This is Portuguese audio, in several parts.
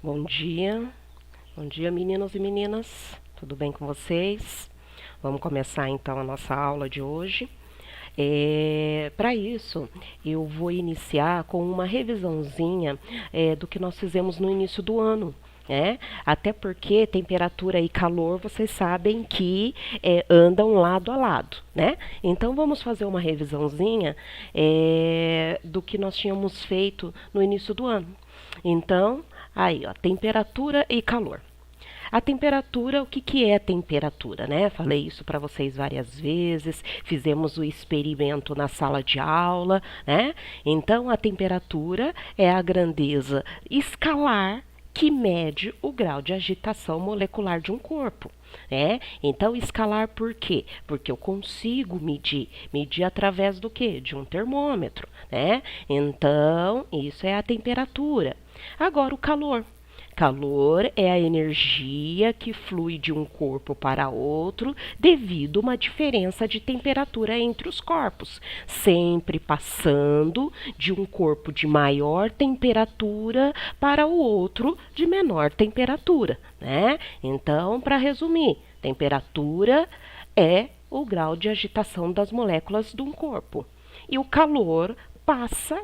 Bom dia, meninos e meninas, tudo bem com vocês? Vamos começar então a nossa aula de hoje. Para isso, eu vou iniciar com uma revisãozinha do que nós fizemos no início do ano. Até porque temperatura e calor vocês sabem que andam lado a lado, né? Então vamos fazer uma revisãozinha do que nós tínhamos feito no início do ano. Então, aí, ó, temperatura e calor. A temperatura, o que é temperatura, né? Falei isso para vocês várias vezes, fizemos o experimento na sala de aula, né? Então, a temperatura é a grandeza escalar que mede o grau de agitação molecular de um corpo. Então, escalar por quê? Porque eu consigo medir através do quê? De um termômetro, né? Então, isso é a temperatura. Agora, o calor. Calor é a energia que flui de um corpo para outro devido a uma diferença de temperatura entre os corpos, sempre passando de um corpo de maior temperatura para o outro de menor temperatura, né? Então, para resumir, temperatura é o grau de agitação das moléculas de um corpo. E o calor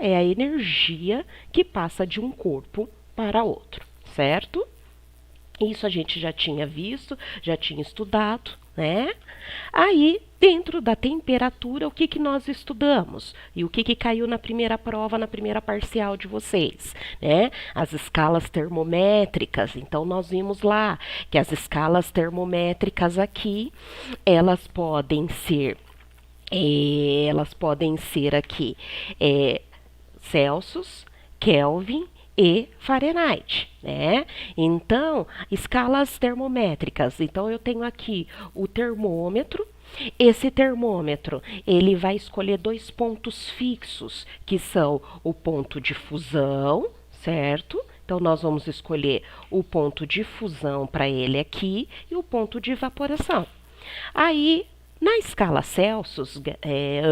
é a energia que passa de um corpo para outro, certo? Isso a gente já tinha visto, já tinha estudado, né? Aí, dentro da temperatura, o que nós estudamos? E o que caiu na primeira prova, na primeira parcial de vocês, né? As escalas termométricas. Então, nós vimos lá que as escalas termométricas aqui, elas podem ser aqui Celsius, Kelvin e Fahrenheit, né? Então, escalas termométricas. Então, eu tenho aqui o termômetro. Esse termômetro, ele vai escolher dois pontos fixos, que são o ponto de fusão, certo? Então, nós vamos escolher o ponto de fusão para ele aqui e o ponto de evaporação. Aí, na escala Celsius,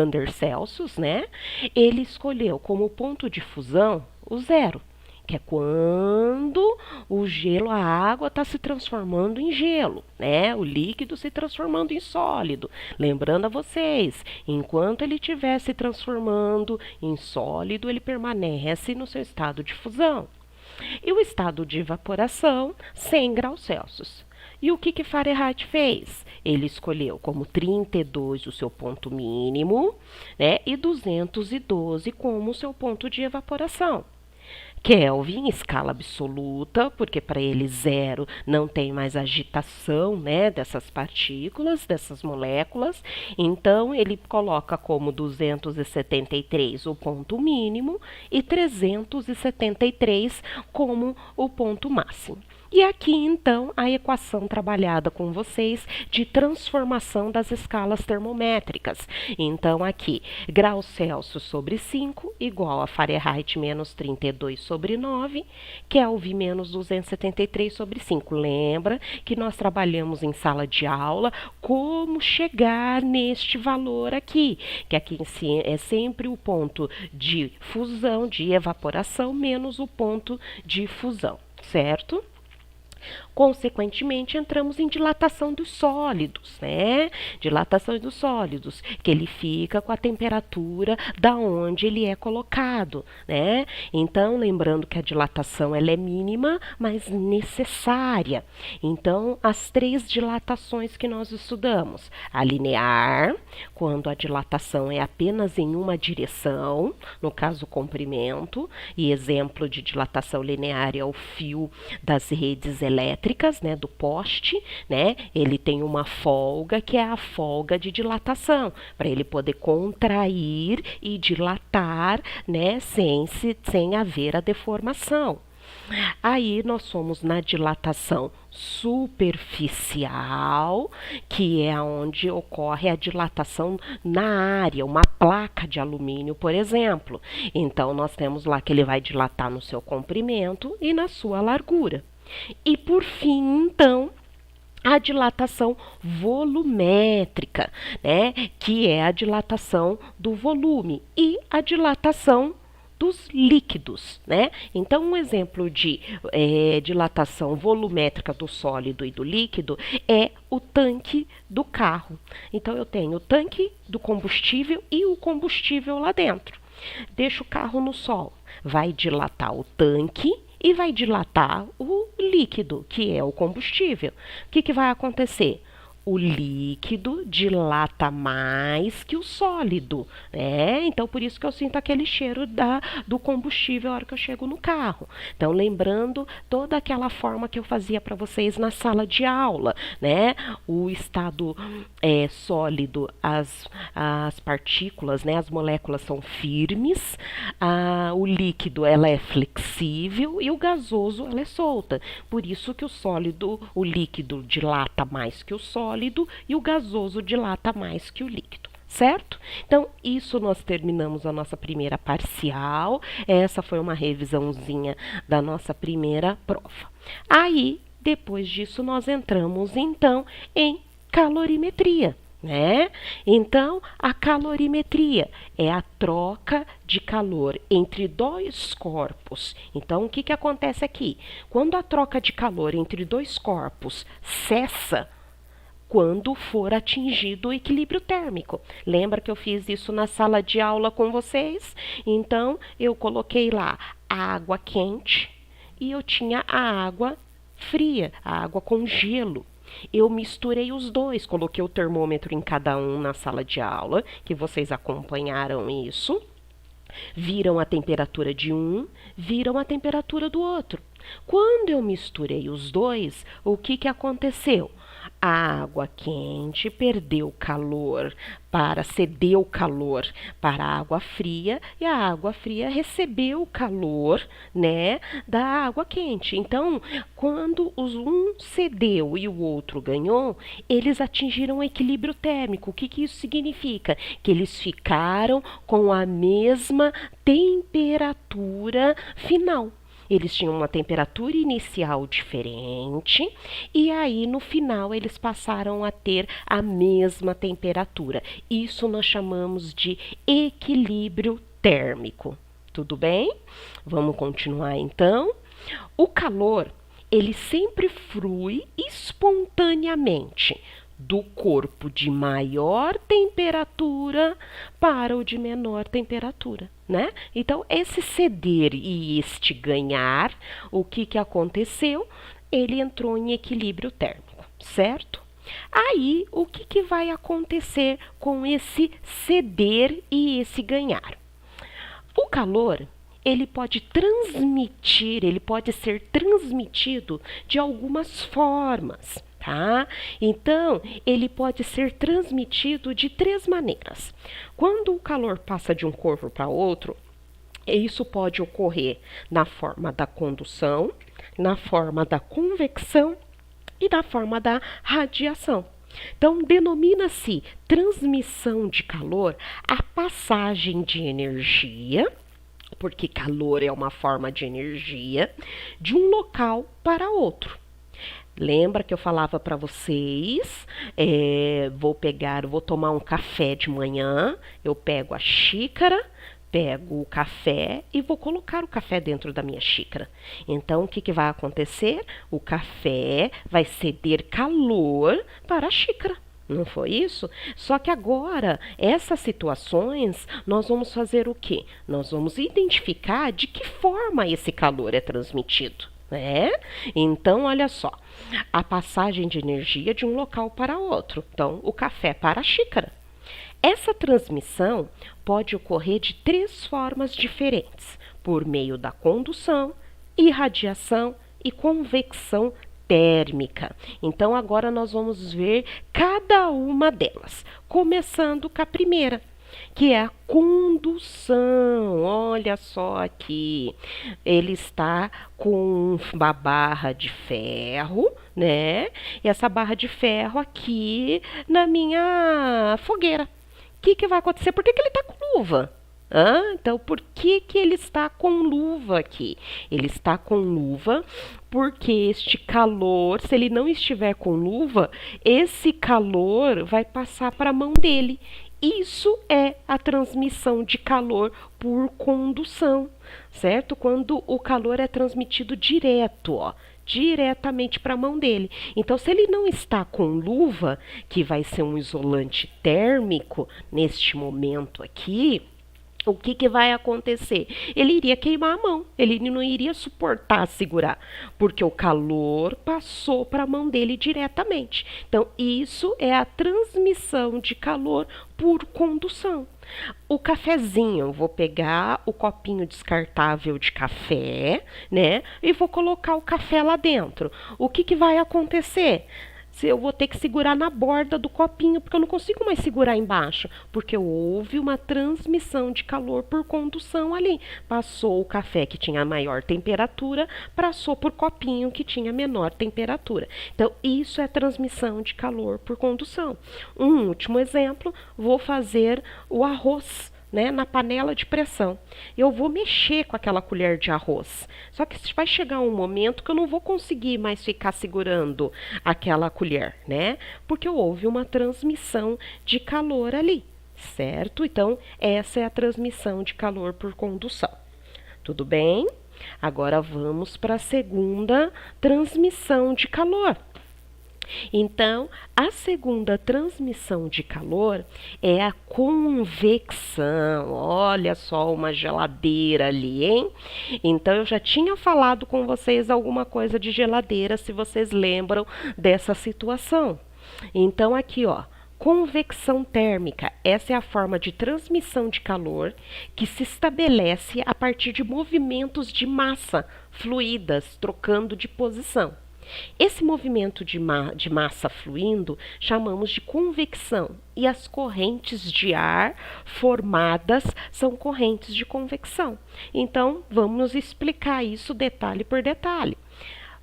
under Celsius, né? Ele escolheu como ponto de fusão o zero, que é quando o gelo, a água está se transformando em gelo, né? O líquido se transformando em sólido. Lembrando a vocês, enquanto ele estiver se transformando em sólido, ele permanece no seu estado de fusão. E o estado de evaporação, 100 graus Celsius. E o que Fahrenheit fez? Ele escolheu como 32 o seu ponto mínimo, né? E 212 como o seu ponto de evaporação. Kelvin, escala absoluta, porque para ele zero não tem mais agitação, né, dessas partículas, dessas moléculas. Então, ele coloca como 273 o ponto mínimo e 373 como o ponto máximo. E aqui, então, a equação trabalhada com vocês de transformação das escalas termométricas. Então, aqui, graus Celsius sobre 5 igual a Fahrenheit menos 32 sobre 9, Kelvin menos 273 sobre 5. Lembra que nós trabalhamos em sala de aula como chegar neste valor aqui, que aqui é sempre o ponto de fusão, de evaporação, menos o ponto de fusão, certo? Consequentemente, entramos em dilatação dos sólidos, né? Dilatação dos sólidos, que ele fica com a temperatura da onde ele é colocado, né? Então, lembrando que a dilatação ela é mínima, mas necessária. Então, as três dilatações que nós estudamos: a linear, quando a dilatação é apenas em uma direção, no caso, o comprimento, e exemplo de dilatação linear é o fio das redes elétricas, né, do poste, né? Ele tem uma folga que é a folga de dilatação, para ele poder contrair e dilatar, né, sem haver a deformação. Aí nós somos na dilatação superficial, que é onde ocorre a dilatação na área, uma placa de alumínio, por exemplo. Então, nós temos lá que ele vai dilatar no seu comprimento e na sua largura. E por fim, então, a dilatação volumétrica, né, que é a dilatação do volume, e a dilatação dos líquidos, né? Então, um exemplo de dilatação volumétrica do sólido e do líquido é o tanque do carro. Então, eu tenho o tanque do combustível e o combustível lá dentro. Deixa o carro no sol, vai dilatar o tanque e vai dilatar o líquido, que é o combustível. O que vai acontecer? O líquido dilata mais que o sólido, né? Então, por isso que eu sinto aquele cheiro do combustível na hora que eu chego no carro. Então, lembrando toda aquela forma que eu fazia para vocês na sala de aula, né? O estado sólido, as partículas, né? As moléculas são firmes, o líquido, ela é flexível e o gasoso, ela é solta. Por isso que o líquido dilata mais que o sólido e o gasoso dilata mais que o líquido, certo? Então, isso nós terminamos a nossa primeira parcial. Essa foi uma revisãozinha da nossa primeira prova. Aí, depois disso, nós entramos, então, em calorimetria, né? Então, a calorimetria é a troca de calor entre dois corpos. Então, o que acontece aqui? Quando a troca de calor entre dois corpos cessa, quando for atingido o equilíbrio térmico. Lembra que eu fiz isso na sala de aula com vocês? Então, eu coloquei lá a água quente e eu tinha a água fria, a água com gelo. Eu misturei os dois, coloquei o termômetro em cada um na sala de aula, que vocês acompanharam isso. Viram a temperatura de um, viram a temperatura do outro. Quando eu misturei os dois, o que aconteceu? A água quente cedeu calor para a água fria e a água fria recebeu o calor, né, da água quente. Então, quando um cedeu e o outro ganhou, eles atingiram o equilíbrio térmico. O que isso significa? Que eles ficaram com a mesma temperatura final. Eles tinham uma temperatura inicial diferente e aí no final eles passaram a ter a mesma temperatura. Isso nós chamamos de equilíbrio térmico. Tudo bem? Vamos continuar então. O calor, ele sempre flui espontaneamente do corpo de maior temperatura para o de menor temperatura, né? Então, esse ceder e este ganhar, o que aconteceu? Ele entrou em equilíbrio térmico, certo? Aí, o que vai acontecer com esse ceder e esse ganhar? O calor, ele pode ser transmitido de algumas formas. Tá? Então, ele pode ser transmitido de 3 maneiras. Quando o calor passa de um corpo para outro, isso pode ocorrer na forma da condução, na forma da convecção e na forma da radiação. Então, denomina-se transmissão de calor a passagem de energia, porque calor é uma forma de energia, de um local para outro. Lembra que eu falava para vocês, vou tomar um café de manhã, eu pego a xícara, pego o café e vou colocar o café dentro da minha xícara. Então, o que vai acontecer? O café vai ceder calor para a xícara. Não foi isso? Só que agora, essas situações, nós vamos fazer o quê? Nós vamos identificar de que forma esse calor é transmitido. Então, olha só, a passagem de energia de um local para outro. Então, o café para a xícara. Essa transmissão pode ocorrer de 3 formas diferentes, por meio da condução, irradiação e convecção térmica. Então, agora nós vamos ver cada uma delas, começando com a primeira, que é a condução. Olha só aqui, ele está com uma barra de ferro, né? E essa barra de ferro aqui na minha fogueira. O que vai acontecer? Por que ele está com luva? Então, por que ele está com luva aqui? Ele está com luva porque este calor, se ele não estiver com luva, esse calor vai passar para a mão dele isso é a transmissão de calor por condução, certo? Quando o calor é transmitido direto, ó, diretamente para a mão dele. Então, se ele não está com luva, que vai ser um isolante térmico neste momento aqui, o que vai acontecer? Ele iria queimar a mão, ele não iria suportar segurar, porque o calor passou para a mão dele diretamente. Então, isso é a transmissão de calor por condução. O cafezinho, vou pegar o copinho descartável de café, né? E vou colocar o café lá dentro. O que vai acontecer? Eu vou ter que segurar na borda do copinho, porque eu não consigo mais segurar embaixo, porque houve uma transmissão de calor por condução ali. Passou o café que tinha maior temperatura, passou por copinho que tinha menor temperatura. Então, isso é transmissão de calor por condução. Um último exemplo, vou fazer o arroz, né, na panela de pressão. Eu vou mexer com aquela colher de arroz. Só que vai chegar um momento que eu não vou conseguir mais ficar segurando aquela colher, né? Porque houve uma transmissão de calor ali, certo? Então, essa é a transmissão de calor por condução. Tudo bem? Agora vamos para a segunda transmissão de calor. Então, a segunda transmissão de calor é a convecção. Olha só, uma geladeira ali, hein? Então, eu já tinha falado com vocês alguma coisa de geladeira, se vocês lembram dessa situação. Então, aqui, ó. Convecção térmica, essa é a forma de transmissão de calor que se estabelece a partir de movimentos de massa fluídas, trocando de posição. Esse movimento de massa fluindo chamamos de convecção, e as correntes de ar formadas são correntes de convecção. Então, vamos explicar isso detalhe por detalhe.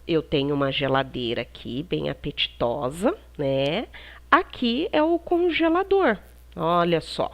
Eu tenho uma geladeira aqui, bem apetitosa, né? Aqui é o congelador, olha só.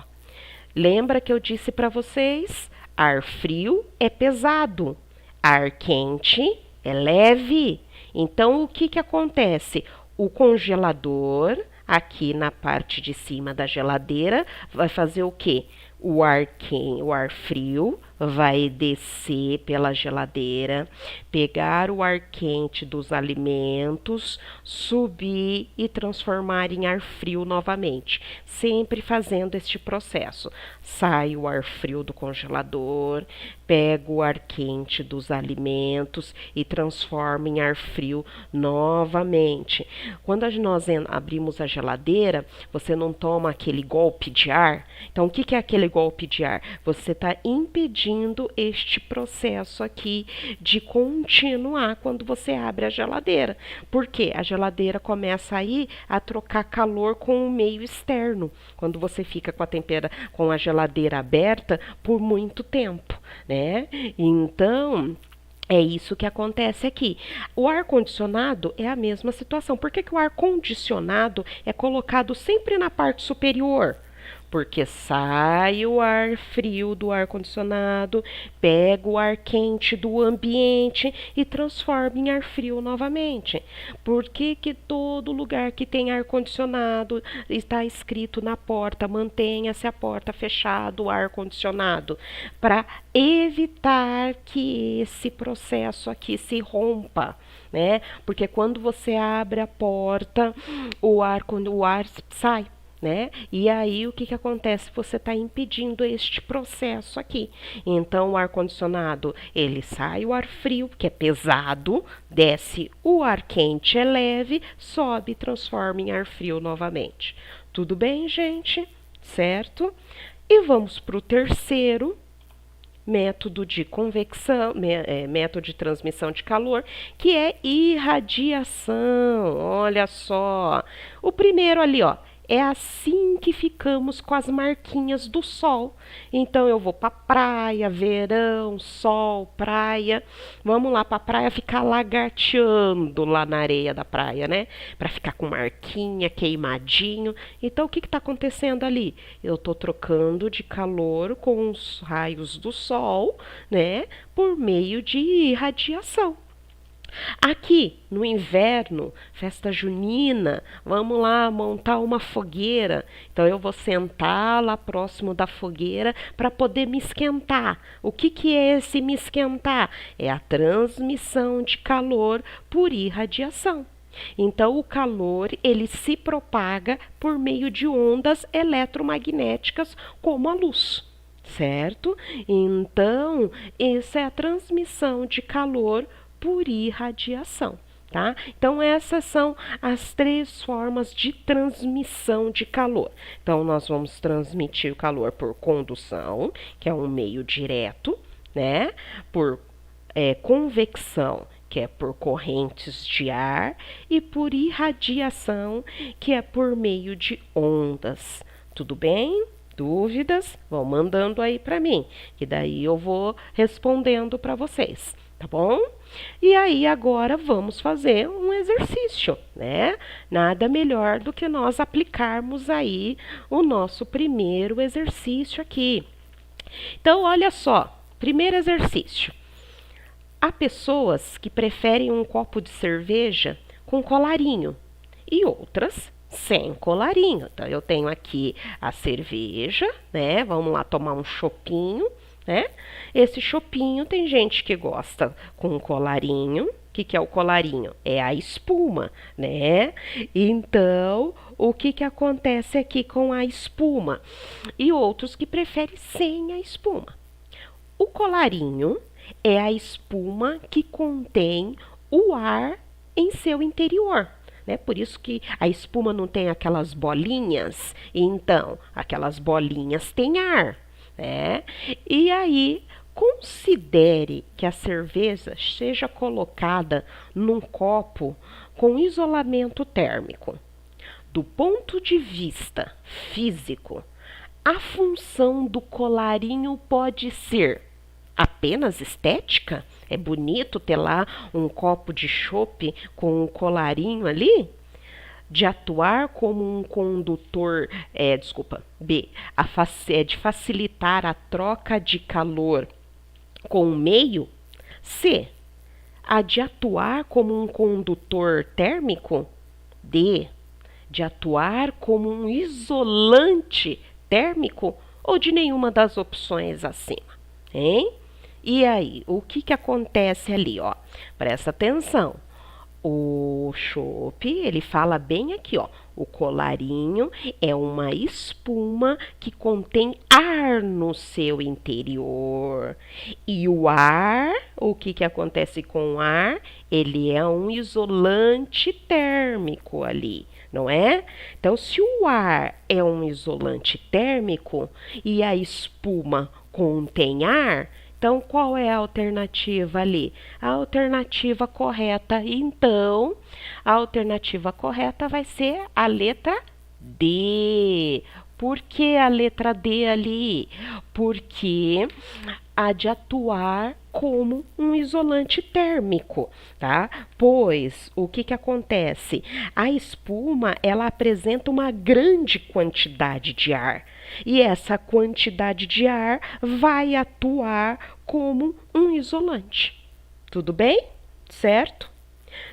Lembra que eu disse para vocês? Ar frio é pesado, ar quente é leve. Então, o que acontece? O congelador, aqui na parte de cima da geladeira, vai fazer o quê? O ar frio vai descer pela geladeira, pegar o ar quente dos alimentos, subir e transformar em ar frio novamente, sempre fazendo este processo. Sai o ar frio do congelador, pega o ar quente dos alimentos e transforma em ar frio novamente. Quando nós abrimos a geladeira, você não toma aquele golpe de ar. Então, o que é aquele golpe de ar? Você está impedindo este processo aqui de continuar quando você abre a geladeira. Porque a geladeira começa aí a trocar calor com o meio externo, quando você fica com a geladeira aberta por muito tempo, né? Então, é isso que acontece aqui. O ar-condicionado é a mesma situação. Por que o ar-condicionado é colocado sempre na parte superior? Porque sai o ar frio do ar-condicionado, pega o ar quente do ambiente e transforma em ar frio novamente. Por que todo lugar que tem ar-condicionado está escrito na porta, mantenha-se a porta fechada, o ar-condicionado? Para evitar que esse processo aqui se rompa, né? Porque quando você abre a porta, o ar sai, né? E aí o que acontece? Você está impedindo este processo aqui. Então, o ar-condicionado, ele sai o ar frio, que é pesado, desce o ar quente, é leve, sobe e transforma em ar frio novamente. Tudo bem, gente? Certo? E vamos para o terceiro método de convecção, método de transmissão de calor, que é irradiação. Olha só. O primeiro ali, ó. É assim que ficamos com as marquinhas do sol. Então, eu vou para praia, verão, sol, praia. Vamos lá para a praia ficar lagarteando lá na areia da praia, né? Para ficar com marquinha, queimadinho. Então, o que está acontecendo ali? Eu estou trocando de calor com os raios do sol, né? Por meio de irradiação. Aqui, no inverno, festa junina, vamos lá montar uma fogueira. Então, eu vou sentar lá próximo da fogueira para poder me esquentar. O que é esse me esquentar? É a transmissão de calor por irradiação. Então, o calor ele se propaga por meio de ondas eletromagnéticas, como a luz, certo? Então, essa é a transmissão de calor por irradiação. Tá? Então, essas são as 3 formas de transmissão de calor. Então, nós vamos transmitir o calor por condução, que é um meio direto, né? Por convecção, que é por correntes de ar, e por irradiação, que é por meio de ondas. Tudo bem? Dúvidas? Vão mandando aí para mim, que daí eu vou respondendo para vocês, tá bom? E aí agora vamos fazer um exercício, né? Nada melhor do que nós aplicarmos aí o nosso primeiro exercício aqui. Então, olha só, primeiro exercício. Há pessoas que preferem um copo de cerveja com colarinho e outras sem colarinho. Então, eu tenho aqui a cerveja, né? Vamos lá tomar um chopinho, né? Esse chopinho tem gente que gosta com colarinho. O que é o colarinho? É a espuma, né? Então, o que acontece aqui com a espuma? E outros que preferem sem a espuma. O colarinho é a espuma que contém o ar em seu interior, né? Por isso que a espuma não tem aquelas bolinhas, então aquelas bolinhas têm ar, né? E aí, considere que a cerveja seja colocada num copo com isolamento térmico. Do ponto de vista físico, a função do colarinho pode ser apenas estética? É bonito ter lá um copo de chopp com um colarinho ali? De atuar como um condutor, de facilitar a troca de calor com o meio? C, a de atuar como um condutor térmico? D, de atuar como um isolante térmico? Ou de nenhuma das opções acima? Hein? E aí, o que acontece ali, ó? Presta atenção. O chopp, ele fala bem aqui, ó. O colarinho é uma espuma que contém ar no seu interior. E o ar, o que acontece com o ar? Ele é um isolante térmico ali, não é? Então, se o ar é um isolante térmico e a espuma contém ar, então, qual é a alternativa ali? A alternativa correta, então, a alternativa correta vai ser a letra D. Por que a letra D ali? Porque há de atuar como um isolante térmico, tá? Pois, o que acontece? A espuma, ela apresenta uma grande quantidade de ar. E essa quantidade de ar vai atuar como um isolante. Tudo bem? Certo?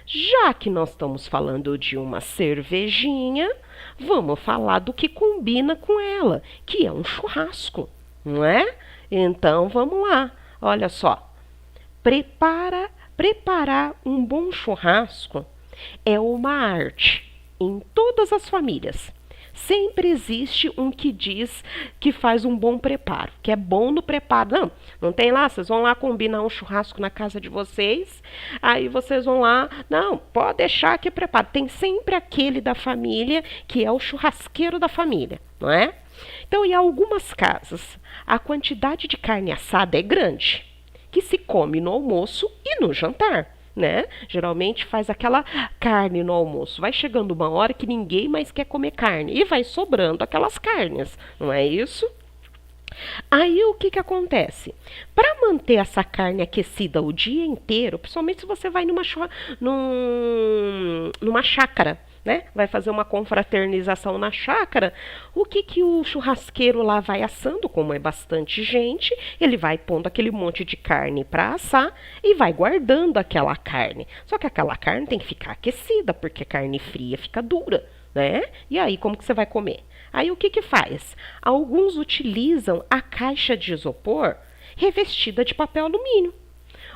Já que nós estamos falando de uma cervejinha, vamos falar do que combina com ela, que é um churrasco, não é? Então, vamos lá. Olha só. Preparar um bom churrasco é uma arte em todas as famílias. Sempre existe um que diz que faz um bom preparo, que é bom no preparo. Não tem lá, vocês vão lá combinar um churrasco na casa de vocês, aí vocês vão lá, não, pode deixar que prepara. Tem sempre aquele da família que é o churrasqueiro da família, não é? Então, em algumas casas, a quantidade de carne assada é grande, que se come no almoço e no jantar. Né? Geralmente faz aquela carne no almoço. Vai chegando uma hora que ninguém mais quer comer carne e vai sobrando aquelas carnes, não é isso? Aí o que acontece? Para manter essa carne aquecida o dia inteiro, principalmente se você vai numa chácara, né? Vai fazer uma confraternização na chácara. O que que o churrasqueiro lá vai assando? Como é bastante gente, ele vai pondo aquele monte de carne para assar e vai guardando aquela carne. Só que aquela carne tem que ficar aquecida, porque carne fria fica dura, né? E aí, como que você vai comer? Aí, o que que faz? Alguns utilizam a caixa de isopor revestida de papel alumínio.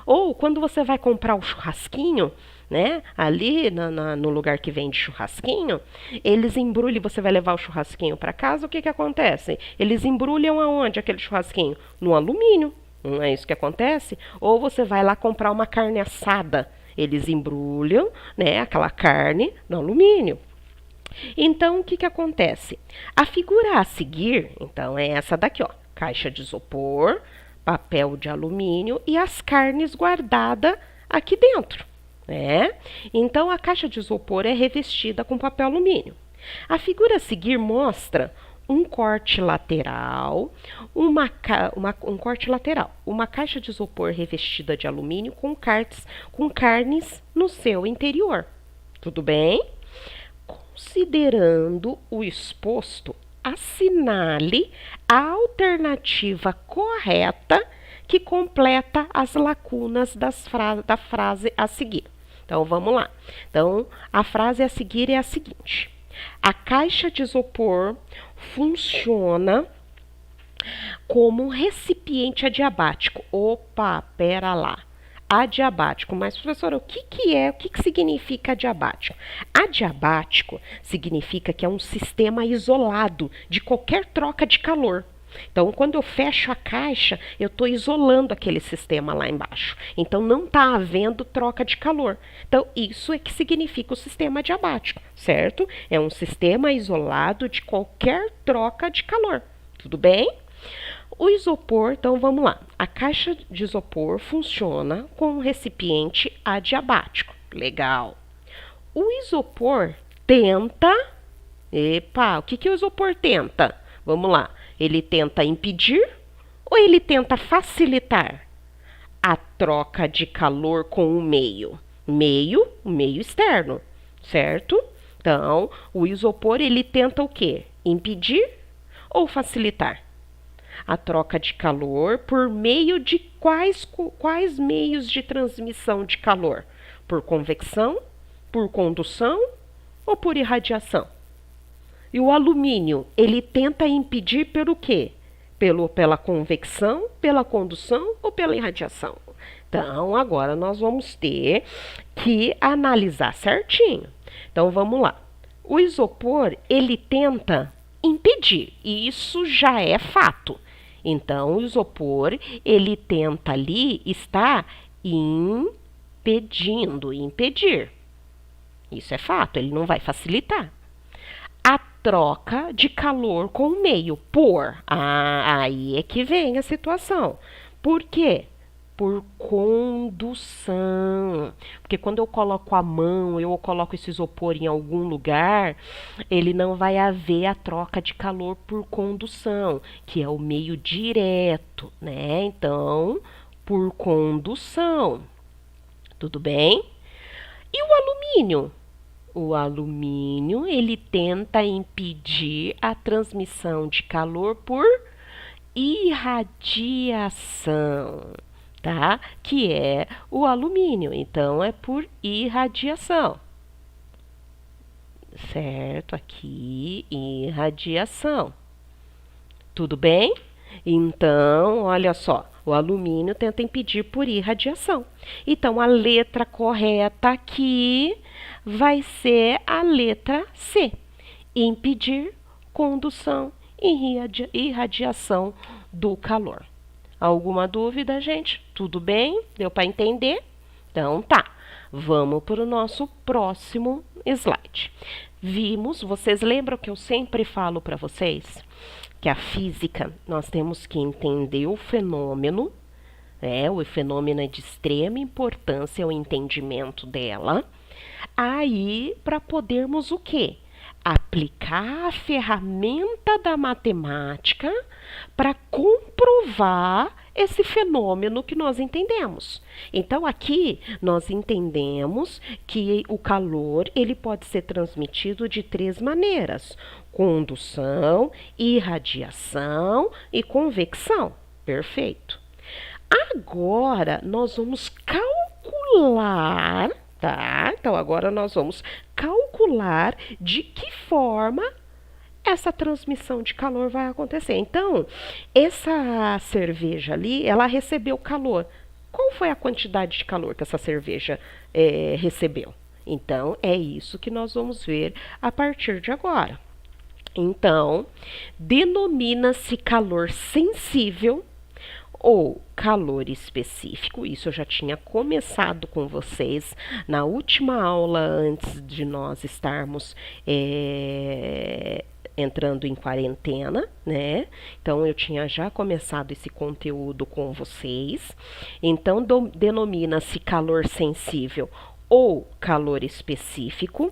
Ou quando você vai comprar o churrasquinho, né? Ali no lugar que vende churrasquinho, eles embrulham, você vai levar o churrasquinho para casa, o que que acontece? Eles embrulham aonde aquele churrasquinho? No alumínio. Não é isso que acontece? Ou você vai lá comprar uma carne assada, eles embrulham, né, aquela carne no alumínio. Então, o que que acontece? A figura a seguir, então, é essa daqui, ó, caixa de isopor, papel de alumínio e as carnes guardadas aqui dentro, né? Então, a caixa de isopor é revestida com papel alumínio. A figura a seguir mostra um corte lateral, um corte lateral, uma caixa de isopor revestida de alumínio com carnes no seu interior. Tudo bem? Considerando o exposto, assinale a alternativa correta que completa as lacunas da frase a seguir. Então, vamos lá. Então, a frase a seguir é a seguinte: a caixa de isopor funciona como um recipiente adiabático. Opa, pera lá. Adiabático, mas professora, o que que significa adiabático? Adiabático significa que é um sistema isolado de qualquer troca de calor. Então, quando eu fecho a caixa, eu estou isolando aquele sistema lá embaixo. Então, não está havendo troca de calor. Então, isso é que significa o sistema adiabático, certo? É um sistema isolado de qualquer troca de calor. Tudo bem? O isopor, então vamos lá. A caixa de isopor funciona com um recipiente adiabático. Legal. O isopor tenta... Epa, o que que o isopor tenta? Vamos lá. Ele tenta impedir ou ele tenta facilitar a troca de calor com o meio? O meio externo, certo? Então, o isopor, ele tenta o quê? Impedir ou facilitar a troca de calor por meio de quais meios de transmissão de calor? Por convecção, por condução ou por irradiação? E o alumínio, ele tenta impedir pelo quê? Pela convecção, pela condução ou pela irradiação? Então, agora nós vamos ter que analisar certinho. Então, vamos lá. O isopor, ele tenta impedir, e isso já é fato. Então, o isopor, ele tenta ali estar impedir. Isso é fato, ele não vai facilitar a troca de calor com o meio. Aí é que vem a situação. Por quê? Por condução. Porque quando eu coloco a mão, eu coloco esse isopor em algum lugar, ele não vai haver a troca de calor por condução, que é o meio direto, né? Então, por condução. Tudo bem? E o alumínio? O alumínio, ele tenta impedir a transmissão de calor por irradiação, tá? Que é o alumínio. Então, é por irradiação. Certo? Aqui, irradiação. Tudo bem? Então, olha só. O alumínio tenta impedir por irradiação. Então, a letra correta aqui vai ser a letra C. Impedir condução e irradiação do calor. Alguma dúvida, gente? Tudo bem? Deu para entender? Então, tá. Vamos para o nosso próximo slide. Vocês lembram que eu sempre falo para vocês que a física, nós temos que entender o fenômeno, o fenômeno é de extrema importância, o entendimento dela, aí para podermos o quê? Aplicar a ferramenta da matemática para comprovar esse fenômeno que nós entendemos. Então aqui nós entendemos que o calor ele pode ser transmitido de três maneiras: condução, irradiação e convecção. Perfeito. Agora nós vamos calcular, tá? Então agora nós vamos calcular de que forma essa transmissão de calor vai acontecer. Então, essa cerveja ali, ela recebeu calor. Qual foi a quantidade de calor que essa cerveja recebeu? Então, é isso que nós vamos ver a partir de agora. Então, denomina-se calor sensível ou calor específico. Isso eu já tinha começado com vocês na última aula antes de nós estarmos entrando em quarentena, né? Então eu tinha já começado esse conteúdo com vocês. Então denomina-se calor sensível ou calor específico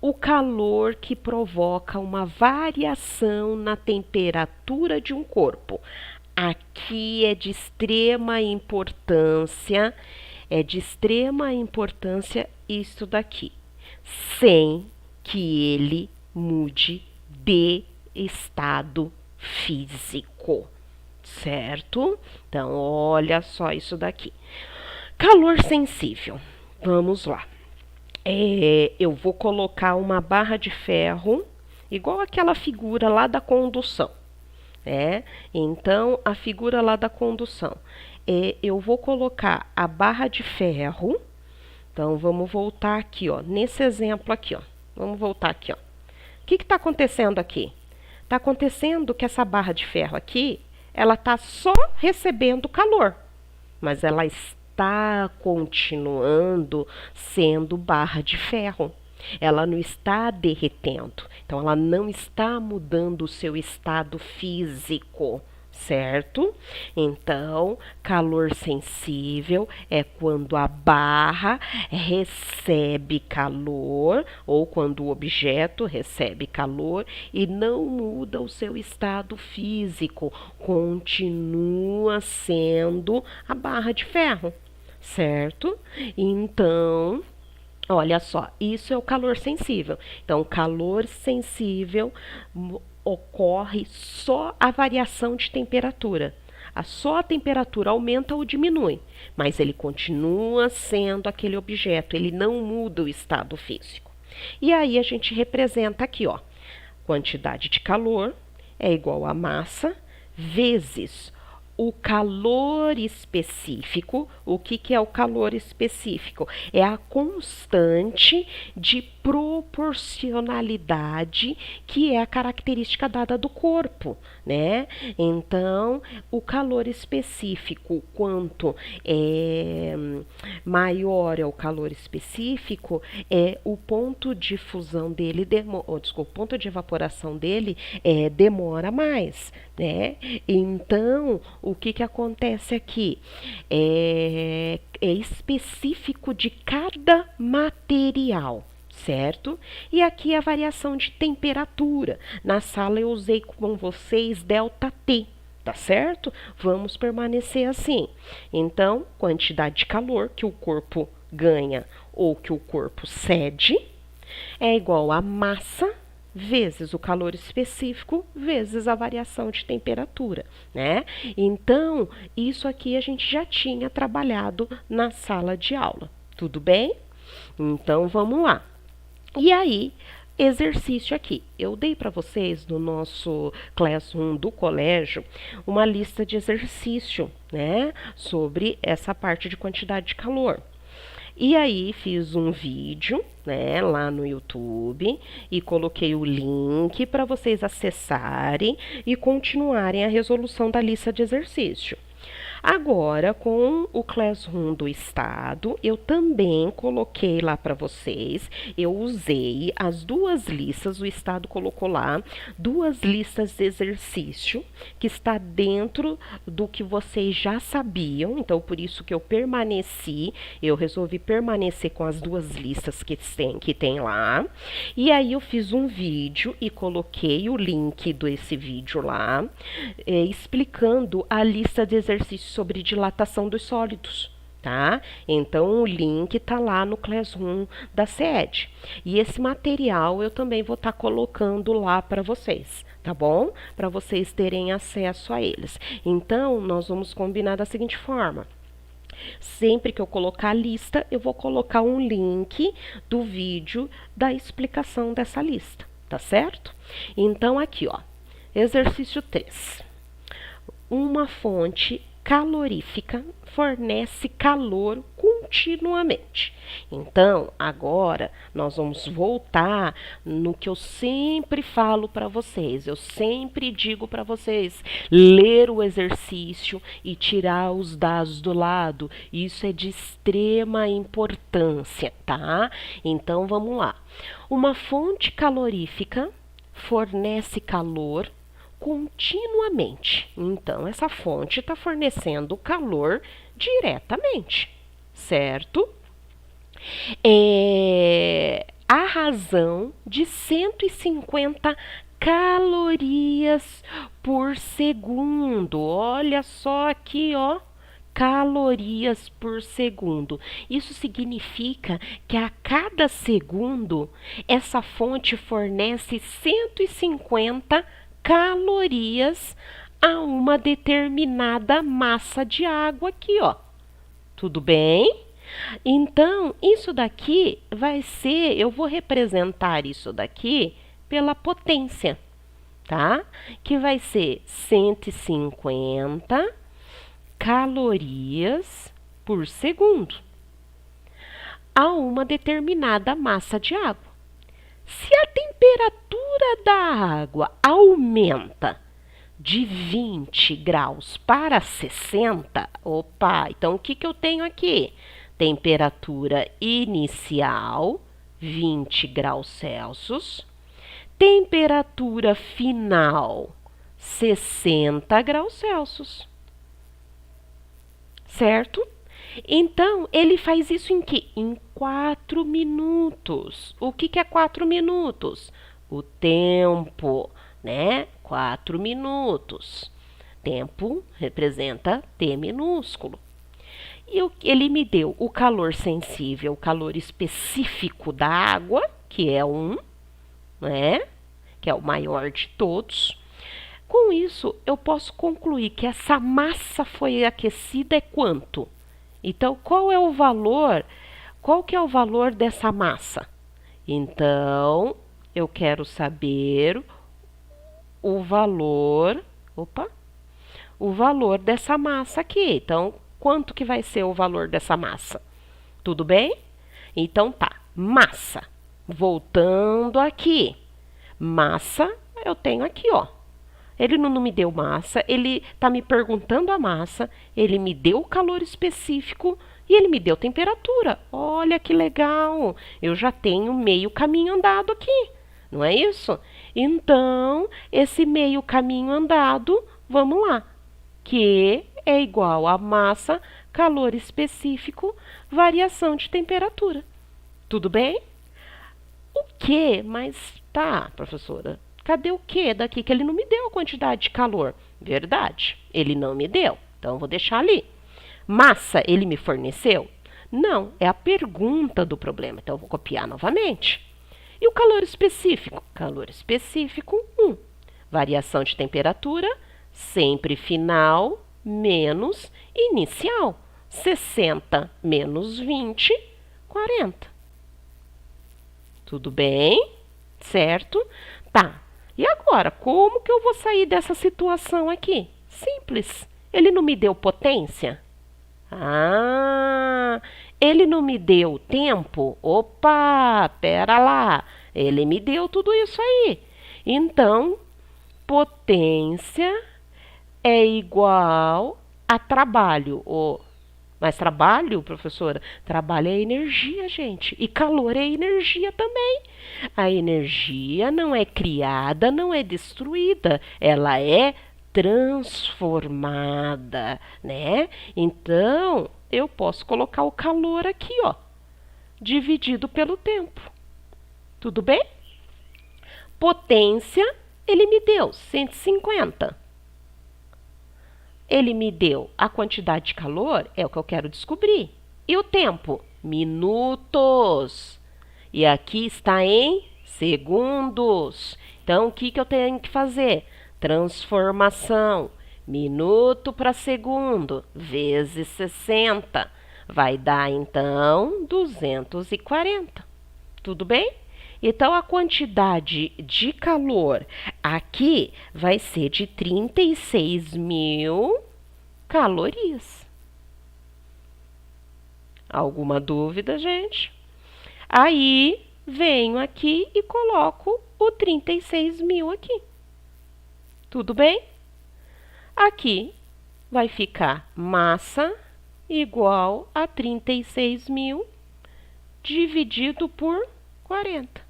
o calor que provoca uma variação na temperatura de um corpo. Aqui é de extrema importância, isso daqui, sem que ele mude de estado físico, certo? Então, olha só isso daqui. Calor sensível. Vamos lá. Eu vou colocar uma barra de ferro, igual aquela figura lá da condução. Então, a figura lá da condução. Eu vou colocar a barra de ferro. Então, vamos voltar aqui, ó, nesse exemplo aqui, ó. Vamos voltar aqui, ó. O que está acontecendo aqui? Está acontecendo que essa barra de ferro aqui, ela está só recebendo calor, mas ela está continuando sendo barra de ferro. Ela não está derretendo, então ela não está mudando o seu estado físico, certo? Então, calor sensível é quando a barra recebe calor ou quando o objeto recebe calor e não muda o seu estado físico, continua sendo a barra de ferro, certo? Então, olha só, isso é o calor sensível. Então, calor sensível ocorre só a variação de temperatura. Só a temperatura aumenta ou diminui, mas ele continua sendo aquele objeto, ele não muda o estado físico. E aí a gente representa aqui, ó, quantidade de calor é igual a massa vezes o calor específico. O que é o calor específico? É a constante de proporcionalidade que é a característica dada do corpo, né? Então, o calor específico, quanto maior é o calor específico, o ponto de fusão dele, o ponto de evaporação dele demora mais, né? Então, o que acontece aqui? É específico de cada material, certo? E aqui a variação de temperatura. Na sala eu usei com vocês ΔT, tá certo? Vamos permanecer assim. Então, quantidade de calor que o corpo ganha ou que o corpo cede é igual a massa vezes o calor específico vezes a variação de temperatura, né? Então, isso aqui a gente já tinha trabalhado na sala de aula, tudo bem? Então, vamos lá. E aí, exercício aqui. Eu dei para vocês no nosso Classroom do colégio uma lista de exercício, né? Sobre essa parte de quantidade de calor. E aí fiz um vídeo, né, lá no YouTube e coloquei o link para vocês acessarem e continuarem a resolução da lista de exercício. Agora, com o Classroom do Estado, eu também coloquei lá para vocês, eu usei as duas listas, o Estado colocou lá, duas listas de exercício, que está dentro do que vocês já sabiam, então por isso que eu resolvi permanecer com as duas listas que tem lá, e aí eu fiz um vídeo e coloquei o link desse vídeo lá, explicando a lista de exercícios sobre dilatação dos sólidos, tá? Então, o link está lá no Classroom da CED. E esse material eu também vou estar colocando lá para vocês, tá bom? Para vocês terem acesso a eles. Então, nós vamos combinar da seguinte forma. Sempre que eu colocar a lista, eu vou colocar um link do vídeo da explicação dessa lista, tá certo? Então, aqui, ó, exercício 3. Uma fonte calorífica fornece calor continuamente. Então, agora nós vamos voltar no que eu sempre falo para vocês. Eu sempre digo para vocês ler o exercício e tirar os dados do lado. Isso é de extrema importância, tá? Então, vamos lá. Uma fonte calorífica fornece calor continuamente. Então, essa fonte está fornecendo calor diretamente, certo? A razão de 150 calorias por segundo. Olha só aqui, ó. Calorias por segundo. Isso significa que a cada segundo essa fonte fornece 150 calorias a uma determinada massa de água aqui, ó. Tudo bem? Então, isso daqui vai ser, eu vou representar isso daqui pela potência, tá? Que vai ser 150 calorias por segundo a uma determinada massa de água. Se a temperatura da água aumenta de 20 graus para 60, opa, então o que eu tenho aqui? Temperatura inicial, 20 graus Celsius. Temperatura final, 60 graus Celsius. Certo? Então, ele faz isso em quê? Em 4 minutos. O que é 4 minutos? O tempo, né? 4 minutos. Tempo representa T minúsculo. E ele me deu o calor sensível, o calor específico da água, que é 1, né? Que é o maior de todos. Com isso, eu posso concluir que essa massa foi aquecida é quanto? Então, qual é o valor? Qual que é o valor dessa massa? Então, eu quero saber o valor, o valor dessa massa aqui. Então, quanto que vai ser o valor dessa massa? Tudo bem? Então, tá. Massa. Voltando aqui. Massa, eu tenho aqui, ó. Ele não me deu massa, ele está me perguntando a massa, ele me deu o calor específico e ele me deu temperatura. Olha que legal, eu já tenho meio caminho andado aqui, não é isso? Então, esse meio caminho andado, vamos lá, que é igual a massa, calor específico, variação de temperatura. Tudo bem? O que? Mas tá, professora. Cadê o que daqui? Que ele não me deu a quantidade de calor. Verdade, ele não me deu. Então, eu vou deixar ali. Massa, ele me forneceu? Não, é a pergunta do problema. Então, eu vou copiar novamente. E o calor específico? Calor específico, 1. Variação de temperatura, sempre final, menos inicial. 60 menos 20, 40. Tudo bem? Certo? Tá. E agora, como que eu vou sair dessa situação aqui? Simples. Ele não me deu potência? Ah, ele não me deu tempo? Opa, pera lá. Ele me deu tudo isso aí. Então, potência é igual a trabalho. Mas trabalho, professora? Trabalho é energia, gente. E calor é energia também. A energia não é criada, não é destruída. Ela é transformada, né? Então, eu posso colocar o calor aqui, ó, dividido pelo tempo. Tudo bem? Potência, ele me deu 150. ele me deu a quantidade de calor, é o que eu quero descobrir. E o tempo? Minutos. E aqui está em segundos. Então, o que eu tenho que fazer? Transformação. Minuto para segundo vezes 60. Vai dar, então, 240. Tudo bem? Então, a quantidade de calor aqui vai ser de 36.000 calorias. Alguma dúvida, gente? Aí, venho aqui e coloco o 36.000 aqui. Tudo bem? Aqui vai ficar massa igual a 36.000 dividido por 40.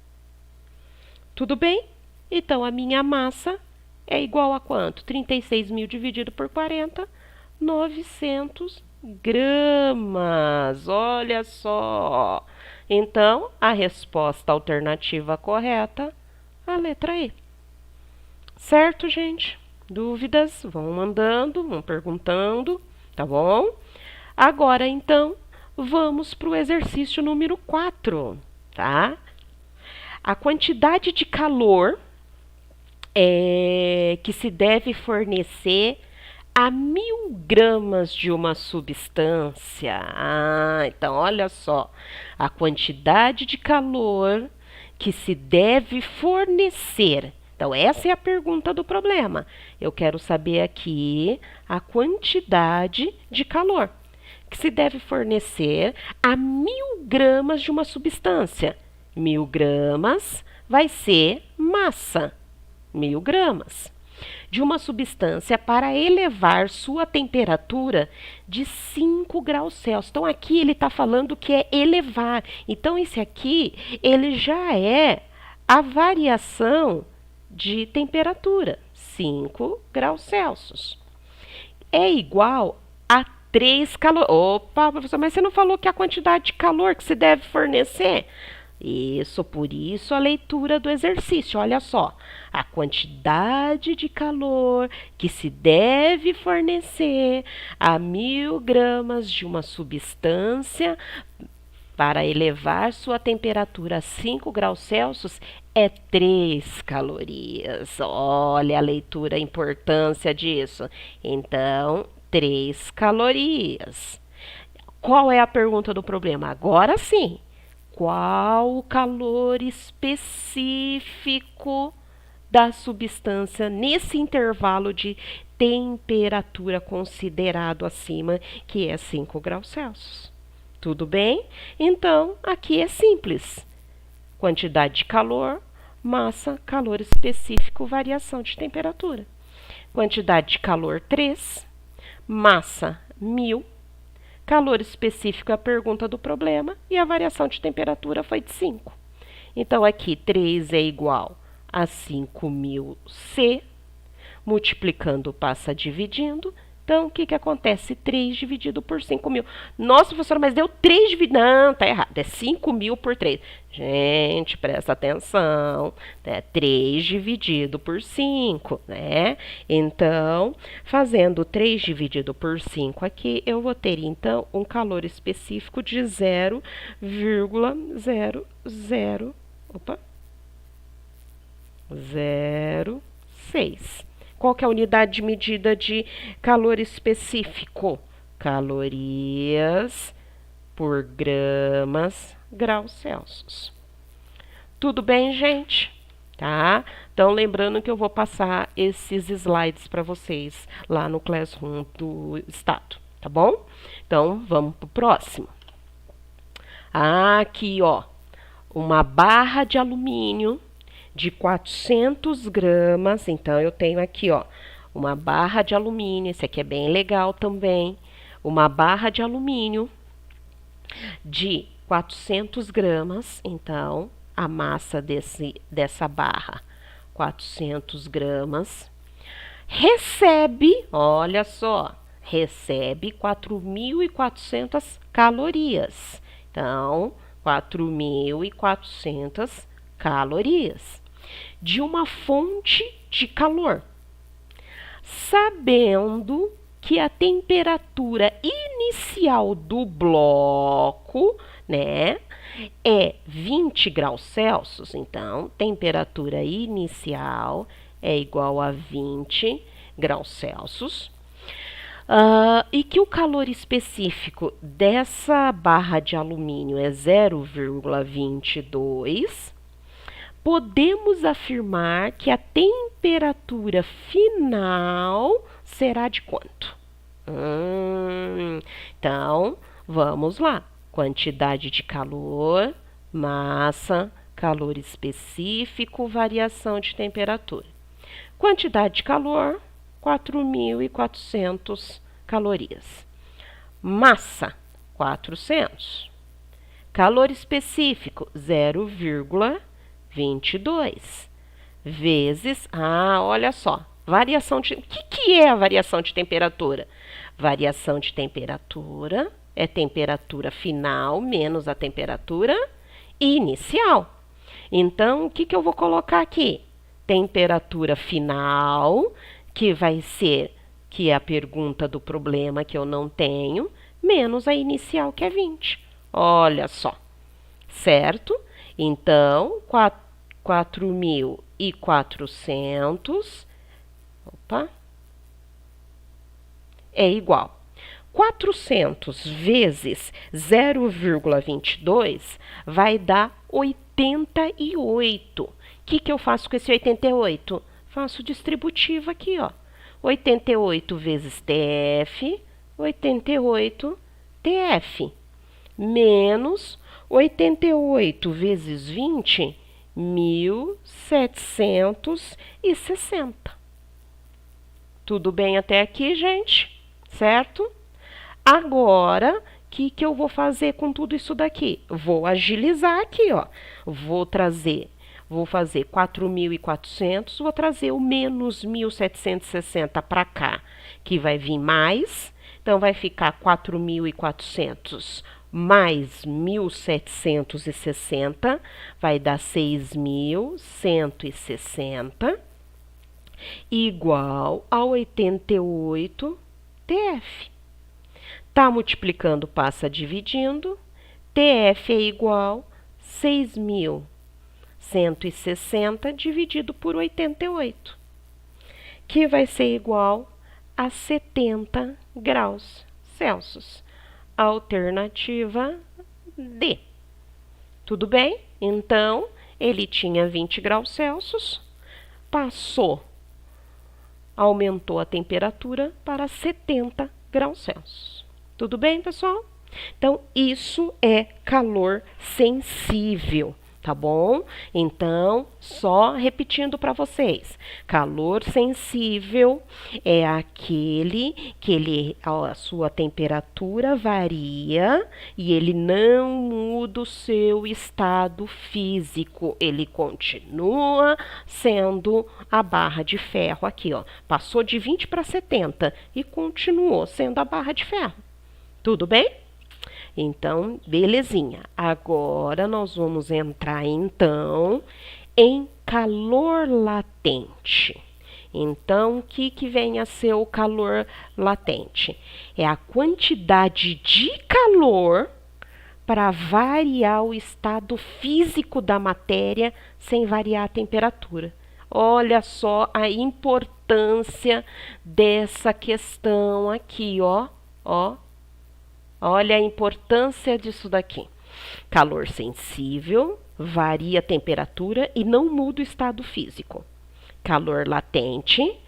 Tudo bem? Então, a minha massa é igual a quanto? 36.000 dividido por 40, 900 gramas. Olha só. Então, a resposta alternativa correta, a letra E. Certo, gente? Dúvidas? Vão mandando, vão perguntando, tá bom? Agora, então, vamos para o exercício número 4, tá? A quantidade de calor que se deve fornecer a 1.000 gramas de uma substância. Então, olha só. A quantidade de calor que se deve fornecer. Então, essa é a pergunta do problema. Eu quero saber aqui a quantidade de calor que se deve fornecer a 1.000 gramas de uma substância. 1.000 gramas vai ser massa. 1.000 gramas de uma substância para elevar sua temperatura de 5 graus Celsius. Então, aqui ele está falando que é elevar. Então, esse aqui, ele já é a variação de temperatura, 5 graus Celsius. É igual a 3 calor. Opa, professor, mas você não falou que a quantidade de calor que se deve fornecer? Isso, por isso a leitura do exercício. Olha só, a quantidade de calor que se deve fornecer a 1.000 gramas de uma substância para elevar sua temperatura a 5 graus Celsius é 3 calorias. Olha a leitura, a importância disso. Então, 3 calorias. Qual é a pergunta do problema? Agora sim. Qual o calor específico da substância nesse intervalo de temperatura considerado acima, que é 5 graus Celsius? Tudo bem? Então, aqui é simples. Quantidade de calor, massa, calor específico, variação de temperatura. Quantidade de calor, 3. Massa, 1.000. Calor específico é a pergunta do problema e a variação de temperatura foi de 5. Então, aqui 3 é igual a 5.000 C. Multiplicando passa dividindo. Então, o que acontece? 3 dividido por 5.000. Nossa, professora, mas deu 3 dividido. Não, tá errado. É 5.000 por 3. Gente, presta atenção. Né? 3 dividido por 5, né? Então, fazendo 3 dividido por 5 aqui, eu vou ter, então, um calor específico de 0,00... Opa! 0,6. Qual que é a unidade de medida de calor específico? Calorias por gramas, graus Celsius. Tudo bem, gente? Tá? Então, lembrando que eu vou passar esses slides para vocês lá no Classroom do Estado, tá bom? Então, vamos para o próximo. Aqui, ó, uma barra de alumínio de 400 gramas, então eu tenho aqui, ó, uma barra de alumínio, esse aqui é bem legal também, uma barra de alumínio de 400 gramas, então, a massa dessa barra, 400 gramas, recebe, olha só, recebe 4.400 calorias, então, 4.400 calorias de uma fonte de calor, sabendo que a temperatura inicial do bloco, né, é 20 graus Celsius, então, temperatura inicial é igual a 20 graus Celsius. E que o calor específico dessa barra de alumínio é 0,22, podemos afirmar que a temperatura final será de quanto? Então, vamos lá. Quantidade de calor, massa, calor específico, variação de temperatura. Quantidade de calor, 4.400 calorias. Massa, 400. Calor específico, 0,22. Vezes, olha só, variação de... O que é a variação de temperatura? Variação de temperatura é temperatura final menos a temperatura inicial. Então, o que eu vou colocar aqui? Temperatura final, que vai ser, que é a pergunta do problema que eu não tenho, menos a inicial, que é 20. Olha só, certo? Então, 4.400, é igual. 400 vezes 0,22 vai dar 88. O que eu faço com esse 88? Faço distributivo aqui, ó. 88 vezes TF, 88 TF, menos 88 vezes 20, 1.760. Tudo bem até aqui, gente? Certo? Agora, o que eu vou fazer com tudo isso daqui? Vou agilizar aqui, ó. Vou fazer 4.400, vou trazer o menos 1.760 para cá, que vai vir mais. Então, vai ficar 4.400 mais 1.760, vai dar 6.160, igual a 88 TF. Tá multiplicando, passa dividindo. TF é igual a 6.160 dividido por 88, que vai ser igual a 70 graus Celsius. Alternativa D. Tudo bem? Então, ele tinha 20 graus Celsius, aumentou a temperatura para 70 graus Celsius. Tudo bem, pessoal? Então, isso é calor sensível, tá bom? Então, só repetindo para vocês. Calor sensível é aquele que a sua temperatura varia e ele não muda o seu estado físico. Ele continua sendo a barra de ferro aqui, ó. Passou de 20 para 70 e continuou sendo a barra de ferro. Tudo bem? Então, belezinha. Agora, nós vamos entrar, então, em calor latente. Então, o que vem a ser o calor latente? É a quantidade de calor para variar o estado físico da matéria sem variar a temperatura. Olha só a importância dessa questão aqui, ó. Olha a importância disso daqui. Calor sensível, varia a temperatura e não muda o estado físico. Calor latente,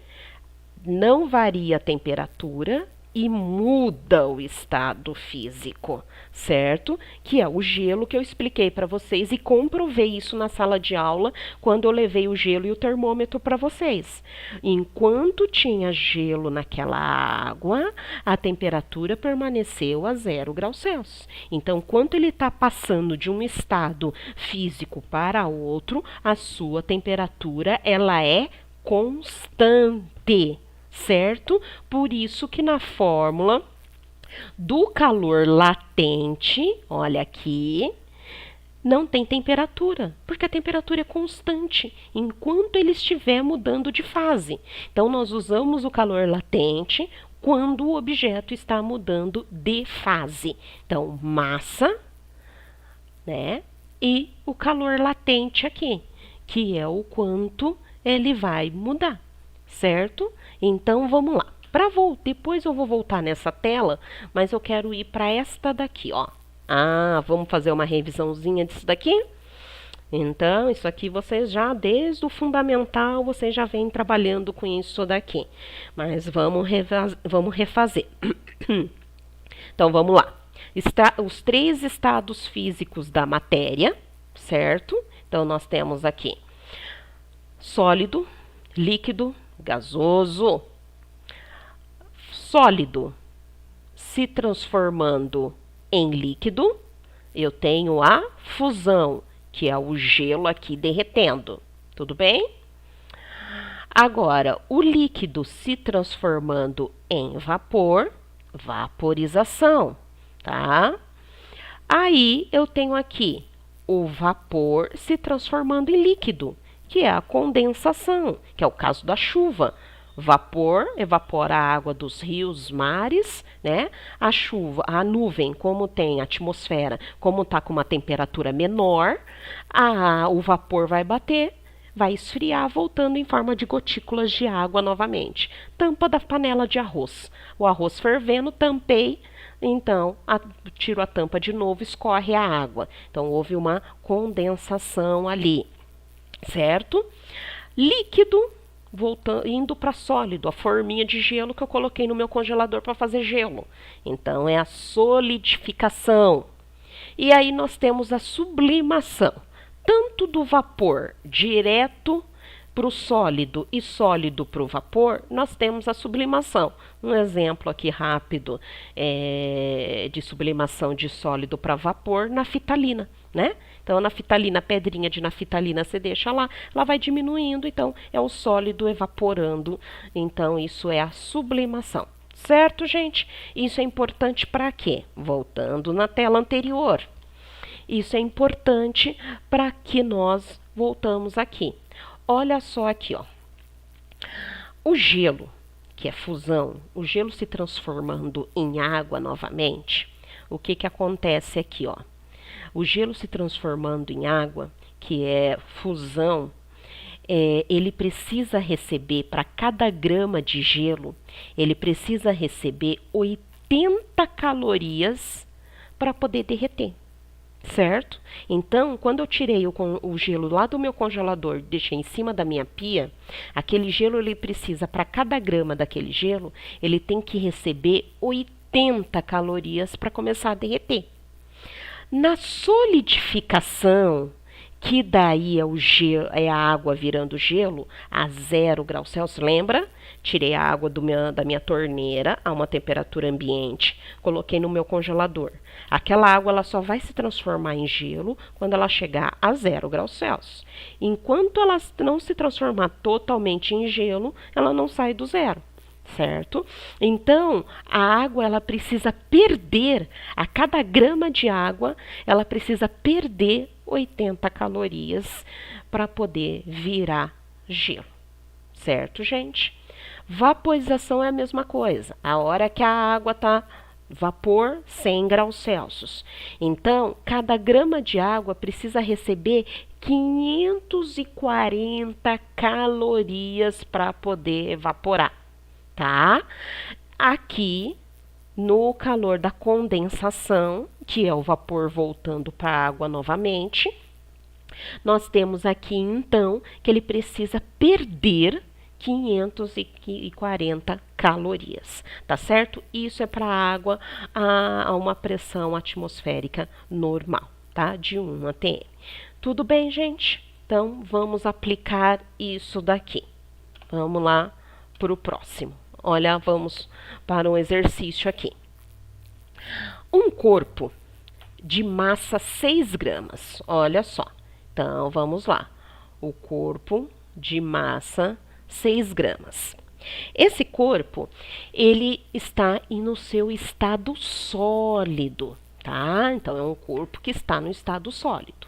não varia a temperatura e muda o estado físico, certo? Que é o gelo que eu expliquei para vocês e comprovei isso na sala de aula quando eu levei o gelo e o termômetro para vocês. Enquanto tinha gelo naquela água, a temperatura permaneceu a 0 graus Celsius. Então, quando ele está passando de um estado físico para outro, a sua temperatura ela é constante, certo? Por isso que na fórmula do calor latente, olha aqui, não tem temperatura, porque a temperatura é constante enquanto ele estiver mudando de fase. Então, nós usamos o calor latente quando o objeto está mudando de fase. Então, massa, né? E o calor latente aqui, que é o quanto ele vai mudar, certo? Então, vamos lá. Depois eu vou voltar nessa tela, mas eu quero ir para esta daqui, ó. Vamos fazer uma revisãozinha disso daqui? Então, isso aqui vocês já, desde o fundamental, vocês já vêm trabalhando com isso daqui. Mas vamos refazer. Então, vamos lá. Os 3 estados físicos da matéria, certo? Então, nós temos aqui sólido, líquido, gasoso. Sólido se transformando em líquido, eu tenho a fusão, que é o gelo aqui derretendo. Tudo bem? Agora, o líquido se transformando em vapor, vaporização, tá? Aí, eu tenho aqui o vapor se transformando em líquido, que é a condensação, que é o caso da chuva. Vapor evapora a água dos rios, mares, né? A chuva, a nuvem, como tem atmosfera, como está com uma temperatura menor, o vapor vai bater, vai esfriar, voltando em forma de gotículas de água novamente. Tampa da panela de arroz. O arroz fervendo, tampei, então tiro a tampa de novo, escorre a água. Então houve uma condensação ali, certo? Líquido indo para sólido, a forminha de gelo que eu coloquei no meu congelador para fazer gelo. Então, é a solidificação. E aí nós temos a sublimação, tanto do vapor direto para o sólido e sólido para o vapor, nós temos a sublimação. Um exemplo aqui rápido de sublimação de sólido para vapor, naftalina, né? Então, a naftalina, a pedrinha de naftalina, você deixa lá, ela vai diminuindo, então é o sólido evaporando. Então, isso é a sublimação. Certo, gente? Isso é importante para quê? Voltando na tela anterior. Isso é importante para que nós voltamos aqui. Olha só aqui, ó. O gelo, que é fusão, o gelo se transformando em água novamente, o que que acontece aqui, ó? O gelo se transformando em água, que é fusão, ele precisa receber, para cada grama de gelo, ele precisa receber 80 calorias para poder derreter, certo? Então, quando eu tirei o gelo lá do meu congelador, deixei em cima da minha pia, aquele gelo, ele precisa, para cada grama daquele gelo, ele tem que receber 80 calorias para começar a derreter. Na solidificação, que daí é a água virando gelo a 0 graus Celsius, lembra? Tirei a água da minha torneira a uma temperatura ambiente, coloquei no meu congelador. Aquela água ela só vai se transformar em gelo quando ela chegar a 0 graus Celsius. Enquanto ela não se transformar totalmente em gelo, ela não sai do zero. Certo? Então, a água ela precisa perder, a cada grama de água, ela precisa perder 80 calorias para poder virar gelo. Certo, gente? Vaporização é a mesma coisa. A hora que a água está vapor 100 graus Celsius. Então, cada grama de água precisa receber 540 calorias para poder evaporar. Tá? Aqui, no calor da condensação, que é o vapor voltando para a água novamente, nós temos aqui, então, que ele precisa perder 540 calorias, tá certo? Isso é para a água a uma pressão atmosférica normal, tá? De 1 atm. Tudo bem, gente? Então, vamos aplicar isso daqui. Vamos lá para o próximo. Olha, vamos para um exercício aqui. Um corpo de massa 6 gramas. Olha só. Então, vamos lá. O corpo de massa 6 gramas. Esse corpo, ele está no seu estado sólido, tá? Então, é um corpo que está no estado sólido.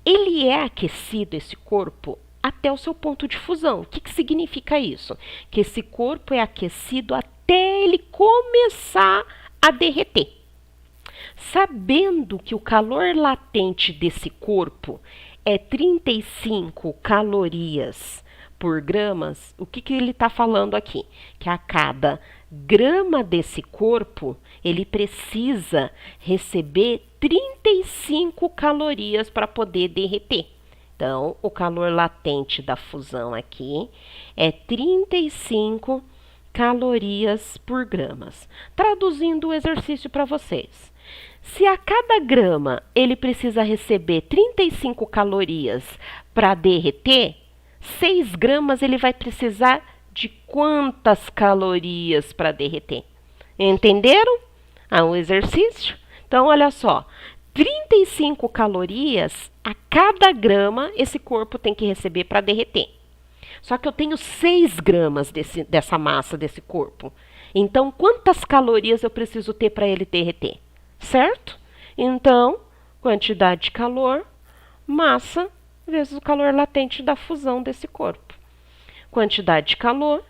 Ele é aquecido, esse corpo, até o seu ponto de fusão. O que significa isso? Que esse corpo é aquecido até até ele começar a derreter. Sabendo que o calor latente desse corpo é 35 calorias por gramas, o que ele está falando aqui? Que a cada grama desse corpo, ele precisa receber 35 calorias para poder derreter. Então, o calor latente da fusão aqui é 35 calorias por gramas. Traduzindo o exercício para vocês. Se a cada grama ele precisa receber 35 calorias para derreter, 6 gramas ele vai precisar de quantas calorias para derreter? Entenderam? O exercício? Então, olha só. 35 calorias a cada grama esse corpo tem que receber para derreter. Só que eu tenho 6 gramas dessa massa, desse corpo. Então, quantas calorias eu preciso ter para ele derreter? Certo? Então, quantidade de calor, massa, vezes o calor latente da fusão desse corpo. Quantidade de calor,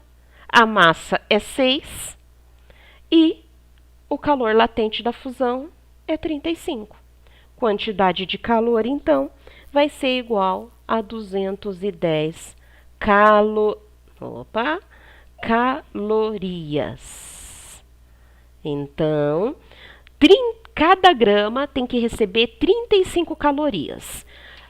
a massa é 6 e o calor latente da fusão é 35. Quantidade de calor, então, vai ser igual a 210 calorias. Então, cada grama tem que receber 35 calorias.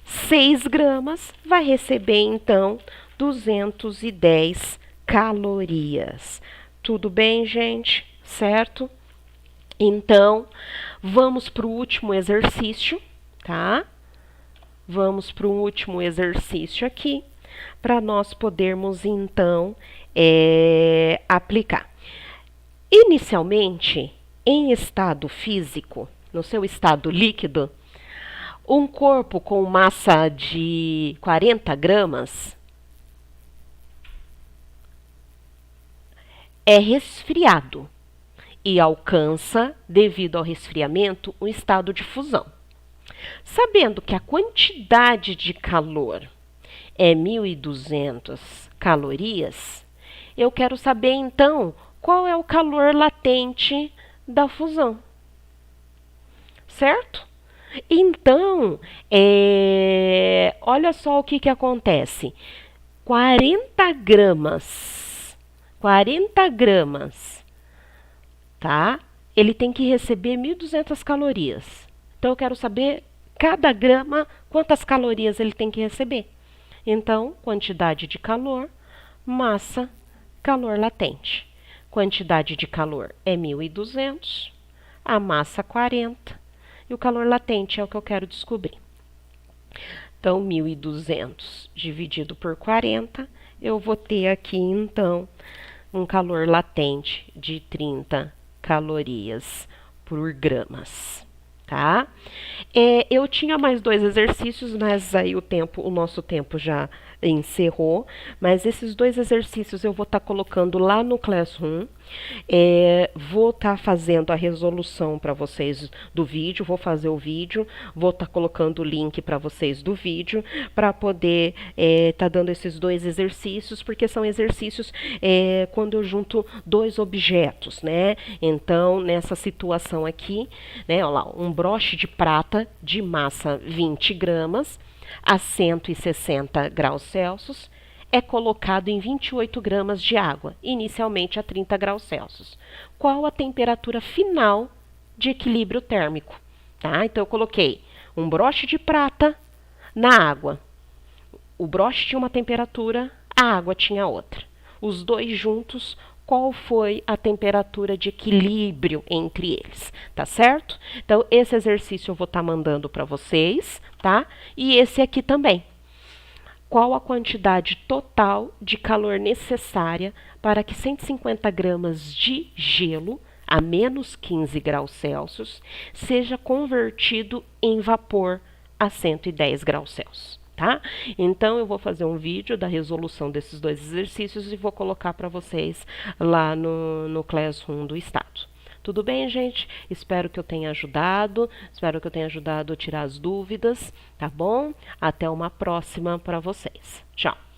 6 gramas vai receber, então, 210 calorias. Tudo bem, gente? Certo? Então, vamos para o último exercício, tá? Vamos para o último exercício aqui, para nós podermos, então, aplicar. Inicialmente, em estado físico, no seu estado líquido, um corpo com massa de 40 gramas é resfriado e alcança, devido ao resfriamento, um estado de fusão. Sabendo que a quantidade de calor é 1.200 calorias, eu quero saber, então, qual é o calor latente da fusão. Certo? Então, olha só o que acontece. 40 gramas, tá? Ele tem que receber 1.200 calorias. Então, eu quero saber, cada grama, quantas calorias ele tem que receber. Então, quantidade de calor, massa, calor latente. Quantidade de calor é 1.200, a massa 40, e o calor latente é o que eu quero descobrir. Então, 1.200 dividido por 40, eu vou ter aqui, então, um calor latente de 30 calorias por gramas, tá? Eu tinha mais 2 exercícios, mas aí o nosso tempo já encerrou. Mas esses 2 exercícios eu vou estar colocando lá no Classroom. Vou estar fazendo a resolução para vocês do vídeo, vou fazer o vídeo, vou estar colocando o link para vocês do vídeo, para poder estar dando esses 2 exercícios, porque são exercícios quando eu junto 2 objetos, né? Então, nessa situação aqui, né, olha lá, um broche de prata de massa 20 gramas a 160 graus Celsius, é colocado em 28 gramas de água, inicialmente a 30 graus Celsius. Qual a temperatura final de equilíbrio térmico? Tá? Então, eu coloquei um broche de prata na água. O broche tinha uma temperatura, a água tinha outra. Os 2 juntos, qual foi a temperatura de equilíbrio entre eles, tá certo? Então, esse exercício eu vou estar mandando para vocês, tá? E esse aqui também. Qual a quantidade total de calor necessária para que 150 gramas de gelo a menos 15 graus Celsius seja convertido em vapor a 110 graus Celsius? Tá? Então, eu vou fazer um vídeo da resolução desses 2 exercícios e vou colocar para vocês lá no Classroom do Estado. Tudo bem, gente? Espero que eu tenha ajudado a tirar as dúvidas, tá bom? Até uma próxima para vocês. Tchau!